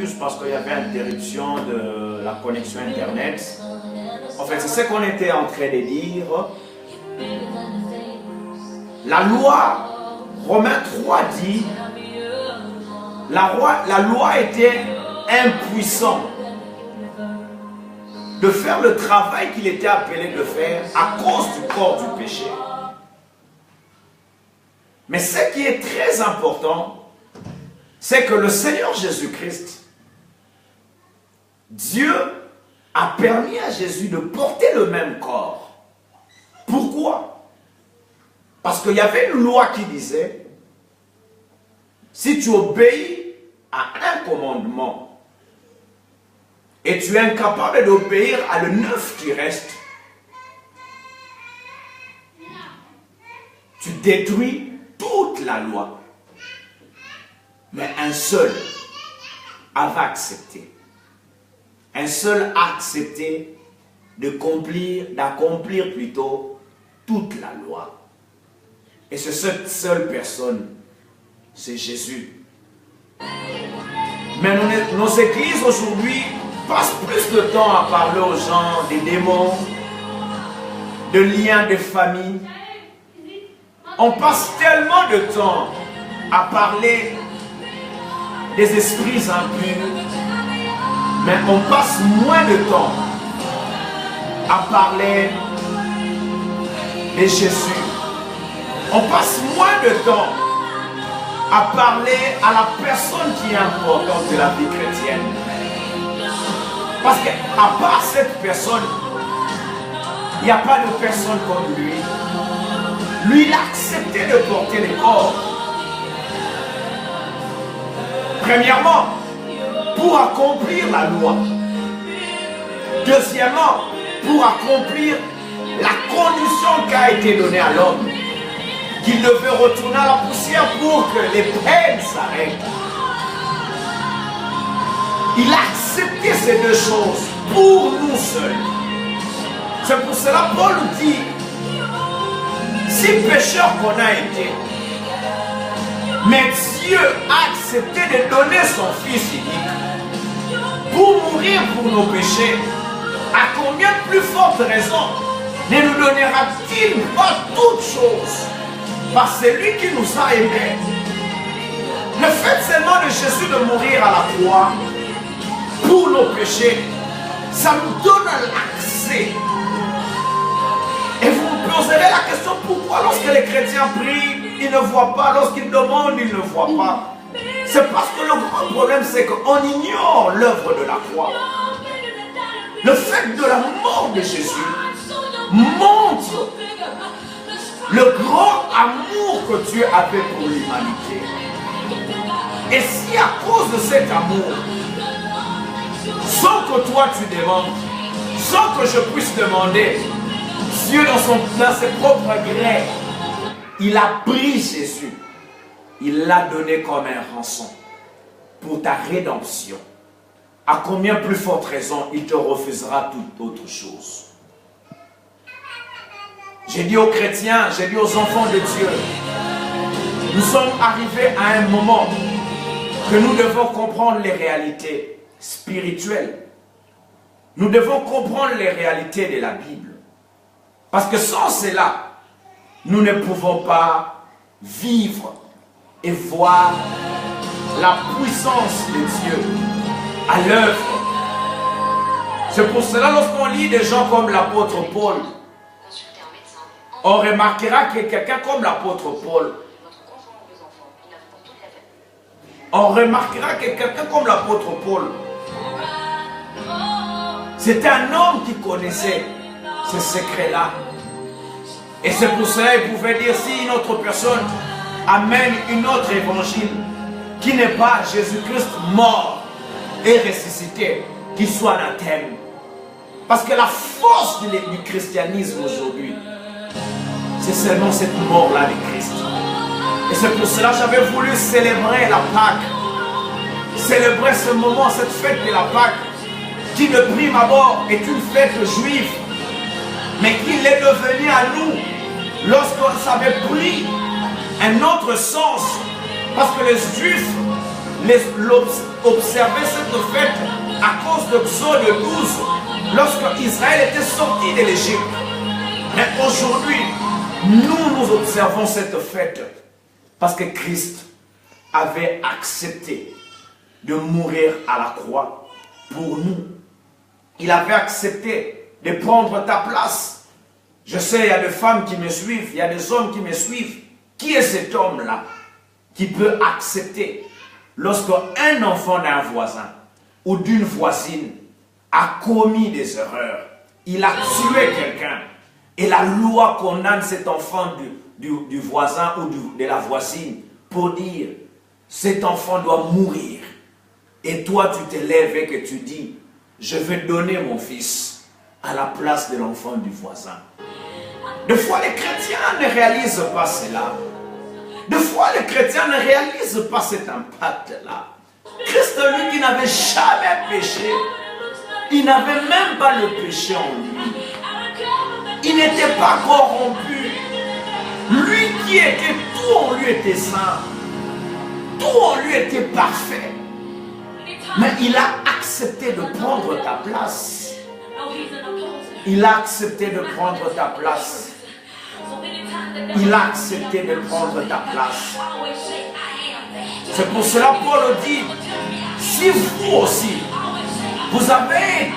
m'excuse parce qu'il y avait interruption de la connexion Internet. En fait, c'est ce qu'on était en train de dire. La loi, Romains 3 dit, la loi était impuissante de faire le travail qu'il était appelé de faire à cause du corps du péché. Mais ce qui est très important, c'est que le Seigneur Jésus-Christ, Dieu a permis à Jésus de porter le même corps. Pourquoi? Parce qu'il y avait une loi qui disait, si tu obéis à un commandement, et tu es incapable d'obéir à le 9 qui reste, tu détruis toute la loi. Mais un seul avait accepté. Un seul a accepté d'accomplir plutôt toute la loi. Et c'est cette seule personne, c'est Jésus. Mais nos églises aujourd'hui passent plus de temps à parler aux gens des démons, de liens de famille. On passe tellement de temps à parler des esprits impurs, mais on passe moins de temps à parler de Jésus. On passe moins de temps à parler à la personne qui est importante de la vie chrétienne. Parce qu'à part cette personne, il n'y a pas de personne comme lui. Lui, il a accepté de porter le corps. Premièrement, pour accomplir la loi. Deuxièmement, pour accomplir la condition qui a été donnée à l'homme. Qu'il devait retourner à la poussière pour que les peines s'arrêtent. Il a accepté ces deux choses pour nous seuls. C'est pour cela que Paul dit, si pécheur qu'on a été, mais Dieu a accepté de donner son Fils unique pour mourir pour nos péchés, à combien de plus forte raison ne nous donnera-t-il pas toutes choses par celui qui nous a aimés? Le fait seulement de Jésus de mourir à la croix pour nos péchés, ça nous donne l'accès. Et vous me poserez la question, pourquoi lorsque les chrétiens prient, ils ne voient pas, lorsqu'ils demandent, ils ne voient pas? C'est parce que le grand problème, c'est qu'on ignore l'œuvre de la croix. Le fait de la mort de Jésus montre le grand amour que Dieu avait pour l'humanité. Et si à cause de cet amour, sans que toi tu demandes, sans que je puisse demander, Dieu dans ses propres grès, il a pris Jésus, il l'a donné comme un rançon pour ta rédemption. À combien plus forte raison il te refusera toute autre chose? J'ai dit aux chrétiens, j'ai dit aux enfants de Dieu, nous sommes arrivés à un moment que nous devons comprendre les réalités spirituelles. Nous devons comprendre les réalités de la Bible. Parce que sans cela, nous ne pouvons pas vivre et voir la puissance de Dieu à l'œuvre. C'est pour cela, lorsqu'on lit des gens comme l'apôtre Paul, on remarquera que quelqu'un comme l'apôtre Paul, c'était un homme qui connaissait ces secrets-là. Et c'est pour cela qu'il pouvait dire, si une autre personne amène une autre évangile qui n'est pas Jésus-Christ mort et ressuscité, qu'il soit anathème. Parce que la force du christianisme aujourd'hui, c'est seulement cette mort-là de Christ. Et c'est pour cela que j'avais voulu célébrer la Pâque. Célébrer ce moment, cette fête de la Pâque, qui de prime abord est une fête juive, mais qui l'est devenue à nous lorsqu'on avait pris un autre sens. Parce que les Juifs observer cette fête à cause de Exode 12, lorsque Israël était sorti de l'Égypte. Mais aujourd'hui, nous observons cette fête parce que Christ avait accepté de mourir à la croix pour nous. Il avait accepté de prendre ta place. Je sais, il y a des femmes qui me suivent, il y a des hommes qui me suivent. Qui est cet homme-là qui peut accepter lorsqu'un enfant d'un voisin ou d'une voisine a commis des erreurs, il a tué quelqu'un et la loi condamne cet enfant du voisin ou de la voisine pour dire cet enfant doit mourir. Et toi tu te lèves et que tu dis je vais donner mon fils à la place de l'enfant du voisin. Des fois les chrétiens ne réalisent pas cela. Des fois les chrétiens ne réalisent pas cet impact-là. Christ, lui qui n'avait jamais péché, il n'avait même pas le péché en lui. Il n'était pas corrompu. Lui qui était, tout en lui était saint. Tout en lui était parfait. Mais il a accepté de prendre ta place. Il a accepté de prendre ta place. Il a accepté de prendre ta place. C'est pour cela Paul dit, si vous aussi, vous avez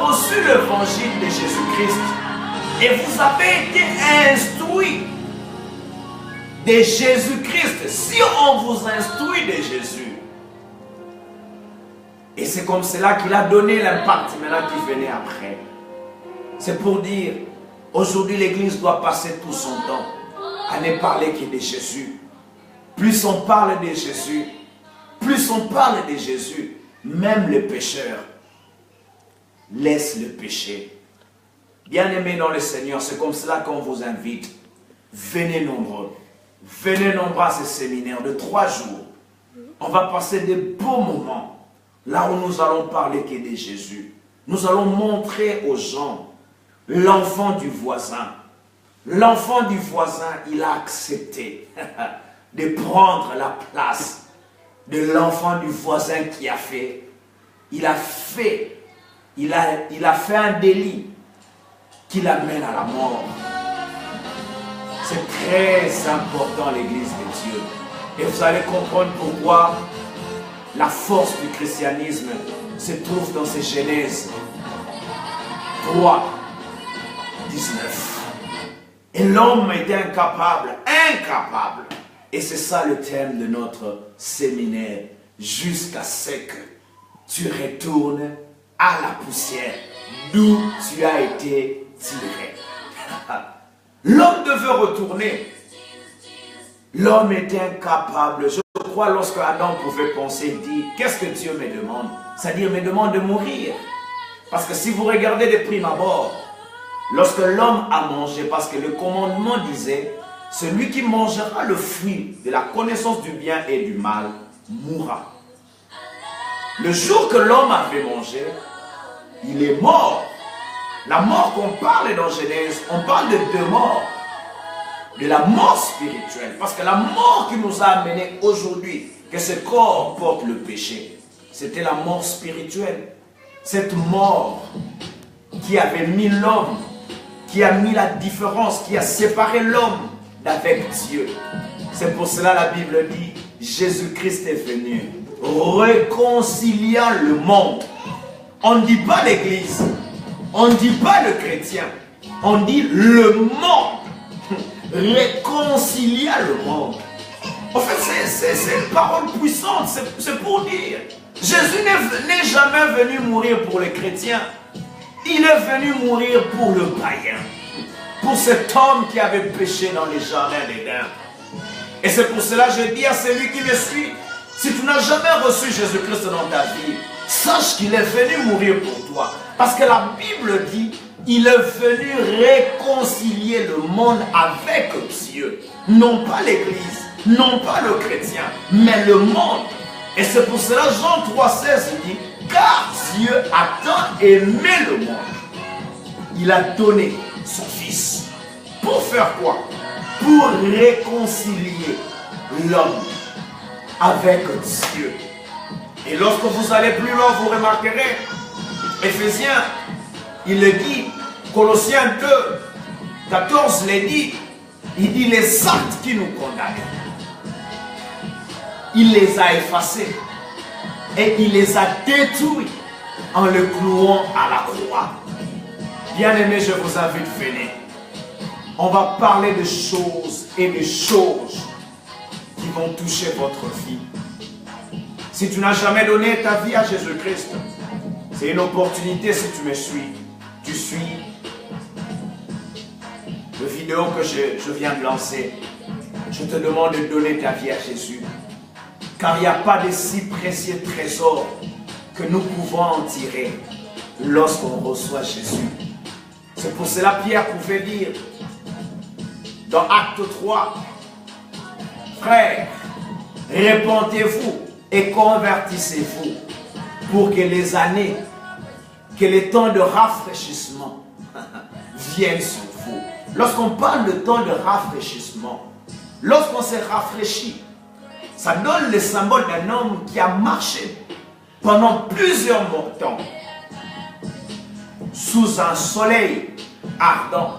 reçu l'évangile de Jésus-Christ et vous avez été instruit de Jésus-Christ, si on vous instruit de Jésus, et c'est comme cela qu'il a donné l'impact maintenant qui venait après. C'est pour dire, aujourd'hui l'Église doit passer tout son temps à ne parler que de Jésus. Plus on parle de Jésus, même les pécheurs laissent le péché. Bien-aimés dans le Seigneur, c'est comme cela qu'on vous invite. Venez nombreux à ce séminaire de 3 jours. On va passer de beaux moments, là où nous allons parler que de Jésus. Nous allons montrer aux gens l'enfant du voisin. L'enfant du voisin, il a accepté de prendre la place de l'enfant du voisin qui a fait. Il a fait un délit qui l'amène à la mort. C'est très important l'Église de Dieu. Et vous allez comprendre pourquoi la force du christianisme se trouve dans ces Genèse 3, 19. Et l'homme était incapable. Et c'est ça le thème de notre séminaire. Jusqu'à ce que tu retournes à la poussière d'où tu as été tiré. L'homme devait retourner. L'homme était incapable. Je crois lorsque Adam pouvait penser, dire, qu'est-ce que Dieu me demande? C'est-à-dire, me demande de mourir. Parce que si vous regardez de prime abord, lorsque l'homme a mangé, parce que le commandement disait, celui qui mangera le fruit de la connaissance du bien et du mal mourra. Le jour que l'homme avait mangé, il est mort. La mort qu'on parle dans Genèse, on parle de 2 morts. De la mort spirituelle. Parce que la mort qui nous a amenés aujourd'hui, que ce corps porte le péché, c'était la mort spirituelle. Cette mort qui avait mis l'homme, qui a mis la différence, qui a séparé l'homme d'avec Dieu. C'est pour cela la Bible dit, Jésus-Christ est venu réconciliant le monde. On ne dit pas l'Église, on ne dit pas le chrétien, on dit le monde. Réconciliant le monde. En fait, c'est une parole puissante, c'est pour dire. Jésus n'est jamais venu mourir pour les chrétiens. Il est venu mourir pour le païen. Pour cet homme qui avait péché dans les jardins d'Éden. Et c'est pour cela que je dis à celui qui me suit, si tu n'as jamais reçu Jésus-Christ dans ta vie, sache qu'il est venu mourir pour toi. Parce que la Bible dit, il est venu réconcilier le monde avec Dieu. Non pas l'Église, non pas le chrétien, mais le monde. Et c'est pour cela Jean 3,16 dit, car Dieu a tant aimé le monde. Il a donné son Fils. Pour faire quoi? Pour réconcilier l'homme avec Dieu. Et lorsque vous allez plus loin, vous remarquerez, Éphésiens, il le dit, Colossiens 2, 14 le dit, il dit les actes qui nous condamnent. Il les a effacés et il les a détruits en le clouant à la croix. Bien-aimés, je vous invite, venez. On va parler de choses et de choses qui vont toucher votre vie. Si tu n'as jamais donné ta vie à Jésus-Christ, c'est une opportunité si tu me suis. Tu suis le vidéo que je viens de lancer. Je te demande de donner ta vie à Jésus. Car il n'y a pas de si précieux trésor que nous pouvons en tirer lorsqu'on reçoit Jésus. C'est pour cela Pierre pouvait dire dans Acte 3, frères, répentez-vous et convertissez-vous pour que les années, que les temps de rafraîchissement viennent sur vous. Lorsqu'on parle de temps de rafraîchissement, lorsqu'on s'est rafraîchi, ça donne le symbole d'un homme qui a marché pendant plusieurs temps sous un soleil ardent.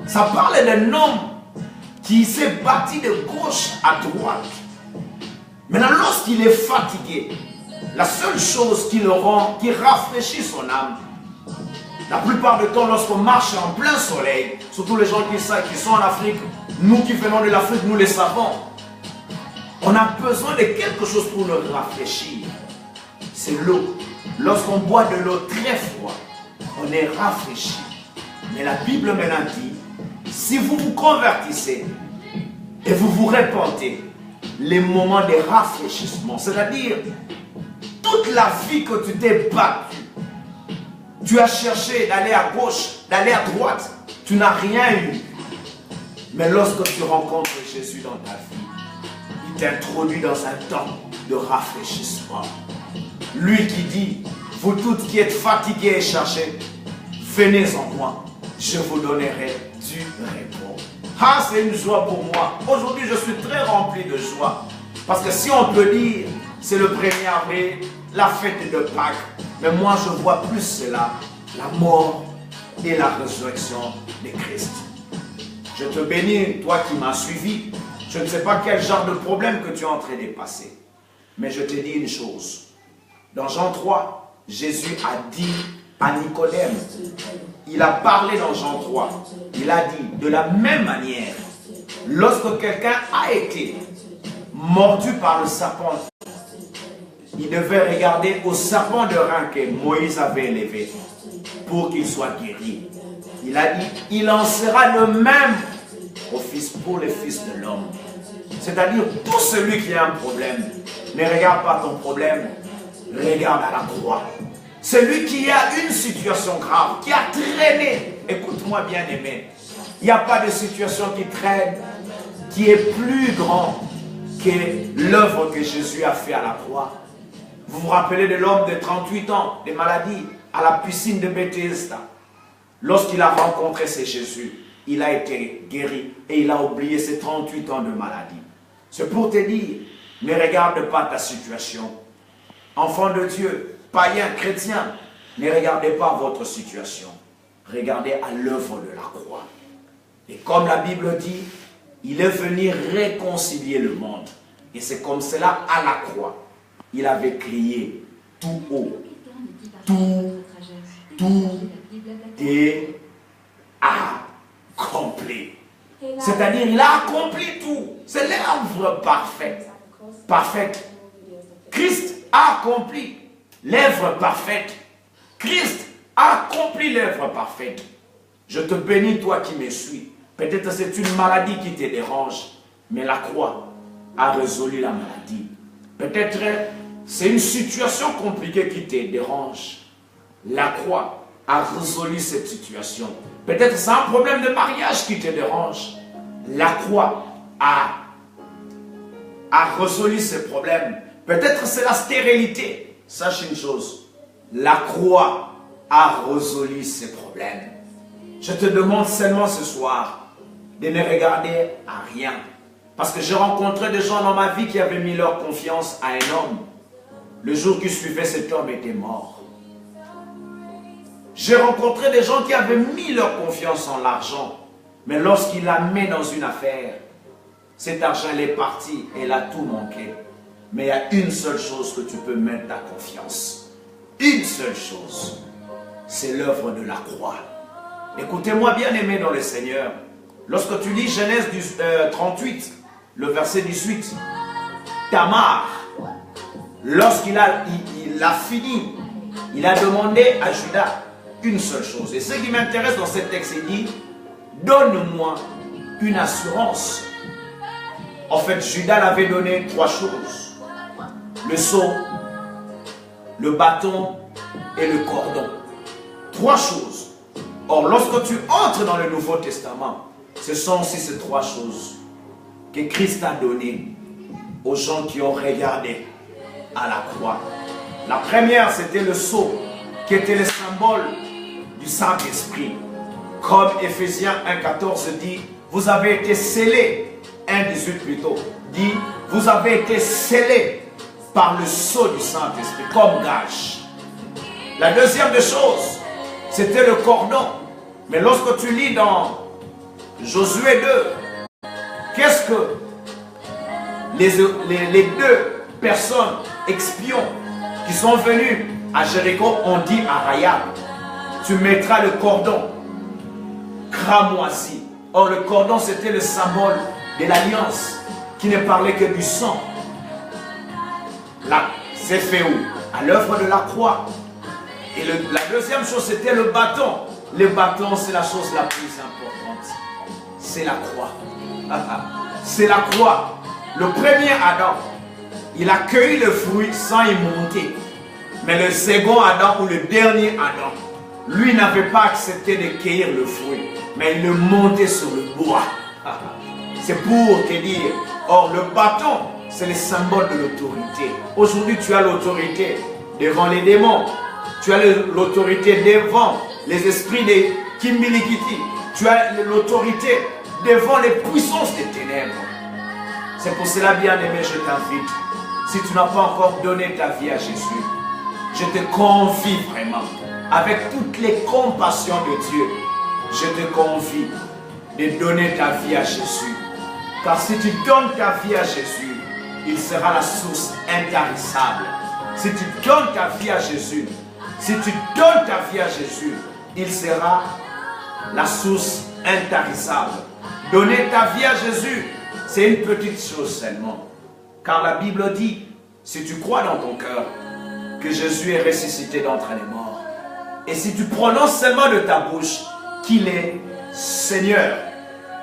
Ça parle d'un homme qui s'est battu de gauche à droite. Maintenant, lorsqu'il est fatigué, la seule chose qui le rend, qui rafraîchit son âme, la plupart du temps, lorsqu'on marche en plein soleil, surtout les gens qui sont en Afrique, nous qui venons de l'Afrique, nous les savons, on a besoin de quelque chose pour nous rafraîchir. C'est l'eau. Lorsqu'on boit de l'eau très froide, on est rafraîchi. Mais la Bible maintenant dit, si vous vous convertissez et vous vous repentez, les moments de rafraîchissement, c'est-à-dire toute la vie que tu t'es battu, tu as cherché d'aller à gauche, d'aller à droite, tu n'as rien eu. Mais lorsque tu rencontres Jésus dans ta vie, il t'introduit dans un temps de rafraîchissement. Lui qui dit, vous toutes qui êtes fatigués et chargés, venez en moi, je vous donnerai du repos. Ah, c'est une joie pour moi. Aujourd'hui, je suis très rempli de joie. Parce que si on peut dire, c'est le 1er avril, la fête de Pâques. Mais moi, je vois plus cela, la mort et la résurrection de Christ. Je te bénis, toi qui m'as suivi. Je ne sais pas quel genre de problème que tu es en train de passer. Mais je te dis une chose. Dans Jean 3, Jésus a dit à Nicodème, il a parlé dans Jean 3, il a dit, de la même manière, lorsque quelqu'un a été mordu par le serpent, il devait regarder au serpent de rein que Moïse avait élevé pour qu'il soit guéri. Il a dit, il en sera le même pour les fils de l'homme. C'est-à-dire, tout celui qui a un problème, ne regarde pas ton problème, regarde à la croix. Celui qui a une situation grave, qui a traîné, écoute-moi bien aimé, il n'y a pas de situation qui traîne, qui est plus grand que l'œuvre que Jésus a fait à la croix. Vous vous rappelez de l'homme de 38 ans, de maladie, à la piscine de Bethesda. Lorsqu'il a rencontré ce Jésus, il a été guéri et il a oublié ses 38 ans de maladie. C'est pour te dire, ne regarde pas ta situation. Enfant de Dieu, païen, chrétien, ne regardez pas votre situation. Regardez à l'œuvre de la croix. Et comme la Bible dit, il est venu réconcilier le monde. Et c'est comme cela à la croix. Il avait crié tout haut. Tout est accompli. C'est-à-dire, il a accompli tout. C'est l'œuvre parfaite. Parfaite. Christ a accompli l'œuvre parfaite. Christ a accompli l'œuvre parfaite. Je te bénis, toi qui me suis. Peut-être c'est une maladie qui te dérange, mais la croix a résolu la maladie. Peut-être c'est une situation compliquée qui te dérange. La croix a résolu cette situation. Peut-être c'est un problème de mariage qui te dérange. La croix a résolu ce problème. Peut-être c'est la stérilité. Sache une chose, la croix a résolu ces problèmes. Je te demande seulement ce soir de ne regarder à rien. Parce que j'ai rencontré des gens dans ma vie qui avaient mis leur confiance à un homme. Le jour qui suivait, cet homme était mort. J'ai rencontré des gens qui avaient mis leur confiance en l'argent. Mais lorsqu'il la met dans une affaire, cet argent il est parti et il a tout manqué. Mais il y a une seule chose que tu peux mettre ta confiance. Une seule chose. C'est l'œuvre de la croix. Écoutez-moi bien aimé dans le Seigneur. Lorsque tu lis Genèse 38, le verset 18. Tamar, lorsqu'il a fini, il a demandé à Judas une seule chose. Et ce qui m'intéresse dans ce texte, il dit, donne-moi une assurance. En fait, Judas l'avait donné 3 choses. Le sceau, le bâton et le cordon. 3 choses. Or, lorsque tu entres dans le Nouveau Testament, ce sont aussi ces 3 choses que Christ a données aux gens qui ont regardé à la croix. La première, c'était le sceau, qui était le symbole du Saint-Esprit. Comme Éphésiens 1,14 dit, vous avez été scellés, 1,18 plutôt, dit, vous avez été scellés par le sceau du Saint-Esprit, comme gage. La deuxième des choses, c'était le cordon. Mais lorsque tu lis dans Josué 2, qu'est-ce que les 2 personnes espions qui sont venus à Jéricho ont dit à Rahab, tu mettras le cordon cramoisi. Or le cordon c'était le symbole de l'alliance qui ne parlait que du sang. Là, c'est fait où? À l'œuvre de la croix. Et la deuxième chose c'était le bâton. Le bâton c'est la chose la plus importante. C'est la croix. C'est la croix. Le premier Adam, il a cueilli le fruit sans y monter. Mais le second Adam ou le dernier Adam, lui n'avait pas accepté de cueillir le fruit. Mais il le montait sur le bois. C'est pour te dire. Or le bâton, c'est le symbole de l'autorité. Aujourd'hui tu as l'autorité devant les démons. Tu as l'autorité devant les esprits de Kimbilikiti. Tu as l'autorité devant les puissances des ténèbres. C'est pour cela, bien-aimé, je t'invite. Si tu n'as pas encore donné ta vie à Jésus, je te confie vraiment, avec toutes les compassions de Dieu, je te confie de donner ta vie à Jésus. Car si tu donnes ta vie à Jésus, il sera la source intarissable. Si tu donnes ta vie à Jésus, si tu donnes ta vie à Jésus, il sera la source intarissable. Donner ta vie à Jésus, c'est une petite chose seulement. Car la Bible dit, si tu crois dans ton cœur que Jésus est ressuscité d'entre les morts, et si tu prononces seulement de ta bouche qu'il est Seigneur,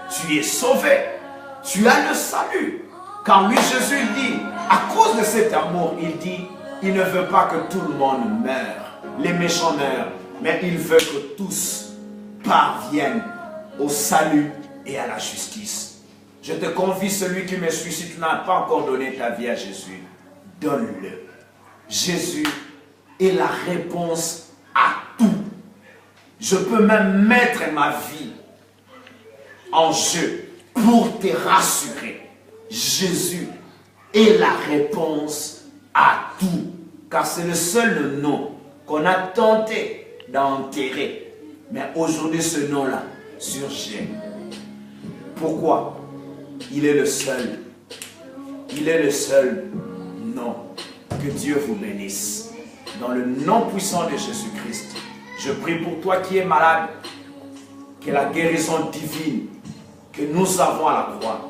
tu es sauvé, tu as le salut. Car lui, Jésus, il dit, à cause de cet amour, il dit, il ne veut pas que tout le monde meure, les méchants meurent, mais il veut que tous parviennent au salut et à la justice. Je te confie, celui qui me suit, si tu n'as pas encore donné ta vie à Jésus, donne-le. Jésus est la réponse à tout. Je peux même mettre ma vie en jeu pour te rassurer. Jésus est la réponse à tout. Car c'est le seul nom qu'on a tenté d'enterrer. Mais aujourd'hui, ce nom-là surgit. Pourquoi? Il est le seul. Il est le seul nom. Que Dieu vous bénisse. Dans le nom puissant de Jésus-Christ, je prie pour toi qui es malade, que la guérison divine que nous avons à la croix